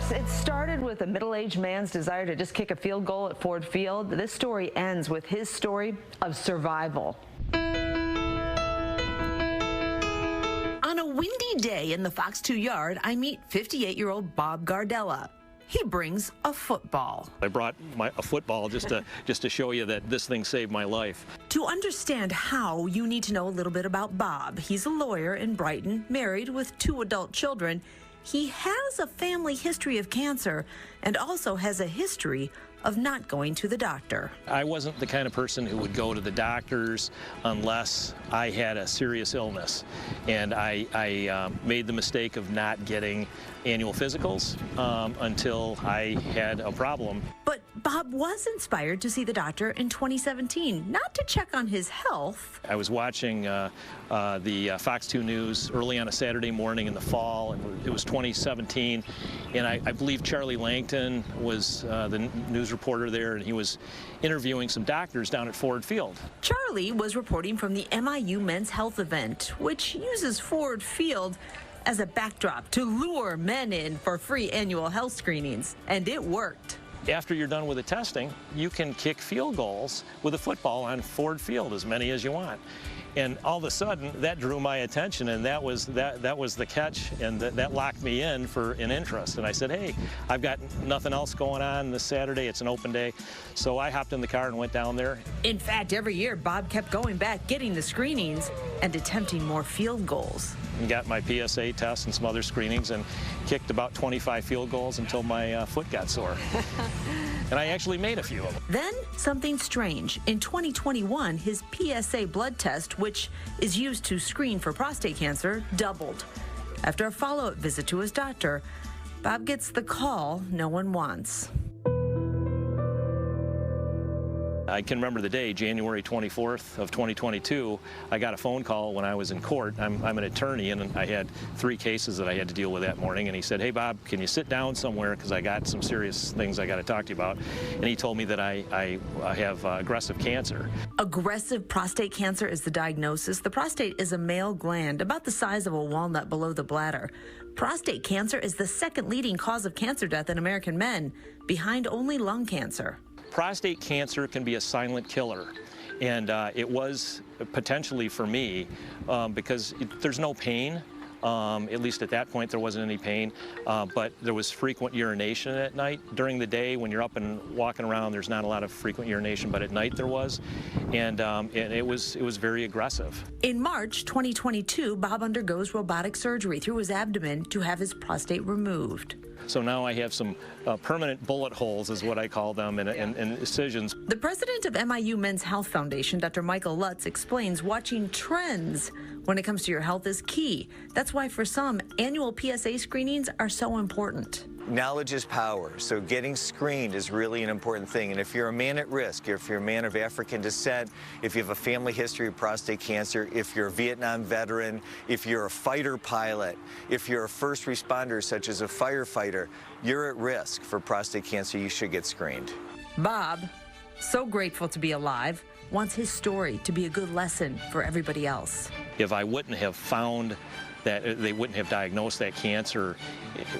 Folks, it started with a middle-aged man's desire to just kick a field goal at Ford Field. This story ends with his story of survival. On a windy day in the Fox 2 yard, I meet 58-year-old Bob Gardella. He brings a football. I brought a football just to show you that this thing saved my life. To understand how, you need to know a little bit about Bob. He's a lawyer in Brighton, married with 2 adult children. He has a family history of cancer and also has a history of not going to the doctor. I wasn't the kind of person who would go to the doctors unless I had a serious illness. And I made the mistake of not getting annual physicals until I had a problem. But Bob was inspired to see the doctor in 2017, not to check on his health. I was watching the Fox 2 News early on a Saturday morning in the fall, and it was 2017, and I believe Charlie Langton was the news reporter there, and he was interviewing some doctors down at Ford Field. Charlie was reporting from the MIU Men's Health event, which uses Ford Field as a backdrop to lure men in for free annual health screenings, and it worked. After you're done with the testing, you can kick field goals with a football on Ford Field, as many as you want. And all of a sudden, that drew my attention, and that was the catch, and that locked me in for an interest. And I said, hey, I've got nothing else going on this Saturday. It's an open day. So I hopped in the car and went down there. In fact, every year, Bob kept going back, getting the screenings, and attempting more field goals. And got my PSA test and some other screenings and kicked about 25 field goals until my foot got sore. And I actually made a few of them. Then something strange. In 2021, his PSA blood test, which is used to screen for prostate cancer, doubled. After a follow-up visit to his doctor, Bob gets the call no one wants. I can remember the day, January 24th of 2022, I got a phone call when I was in court. I'm an attorney, and I had 3 cases that I had to deal with that morning, and he said, hey, Bob, can you sit down somewhere, because I got some serious things I got to talk to you about. And he told me that I have aggressive cancer. Aggressive prostate cancer is the diagnosis. The prostate is a male gland about the size of a walnut below the bladder. Prostate cancer is the second leading cause of cancer death in American men, behind only lung cancer. Prostate cancer can be a silent killer, and it was potentially for me because there's no pain. At least at that point there wasn't any pain, but there was frequent urination at night. During the day when you're up and walking around, there's not a lot of frequent urination, but at night there was, and it was very aggressive. In March 2022, Bob undergoes robotic surgery through his abdomen to have his prostate removed. So now I have some permanent bullet holes, is what I call them, and incisions. The president of MIU Men's Health Foundation, Dr. Michael Lutz, explains watching trends when it comes to your health is key. That's why for some, annual PSA screenings are so important. Knowledge is power, so getting screened is really an important thing. And if you're a man at risk, if you're a man of African descent, if you have a family history of prostate cancer, if you're a Vietnam veteran, if you're a fighter pilot, if you're a first responder such as a firefighter, you're at risk for prostate cancer. You should get screened. Bob, so grateful to be alive, wants his story to be a good lesson for everybody else. If I wouldn't have found that, they wouldn't have diagnosed that cancer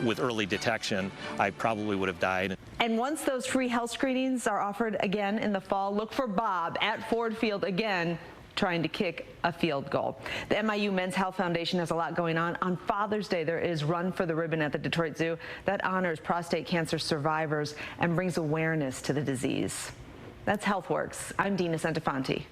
with early detection, I probably would have died. And once those free health screenings are offered again in the fall, look for Bob at Ford Field again, trying to kick a field goal. The MIU Men's Health Foundation has a lot going on. On Father's Day, there is Run for the Ribbon at the Detroit Zoo that honors prostate cancer survivors and brings awareness to the disease. That's HealthWorks. I'm Dina Santafanti.